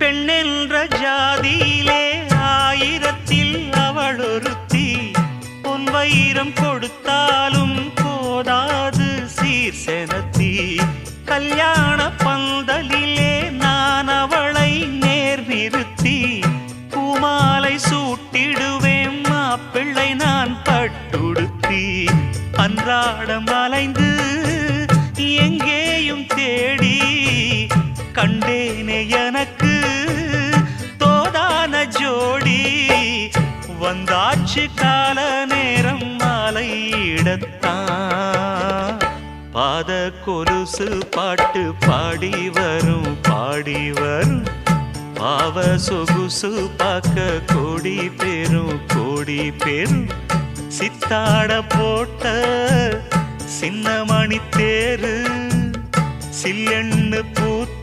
பெண்ணென்ற ஜாதியிலே ஆயிரத்தில் அவள் ஒருத்தி. பொன் வைரம் கொடுத்தாலும் போதாது சீர் செனத்தி. கல்யாண பந்தலிலே நான் அவளை நேர் நிறுத்தி. பூமாலை சூட்டிடுவேன் மாப்பிள்ளை நான் பட்டுடுத்தி. அன்றாடம் அலைந்து எங்கேயும் தேடி கண்டேனே எனக்கு தோதான ஜோடி. வந்தாச்சு கால நேரம் மாலையிடத்தான். பாத கொலுசு பாட்டு பாடி வரும் பாடி வரும். பாவ சொகுசு பார்க்க கோடி பேரும். சித்தாட போட்ட சின்ன மணி தேரு சில்லெண்ணு பூத்த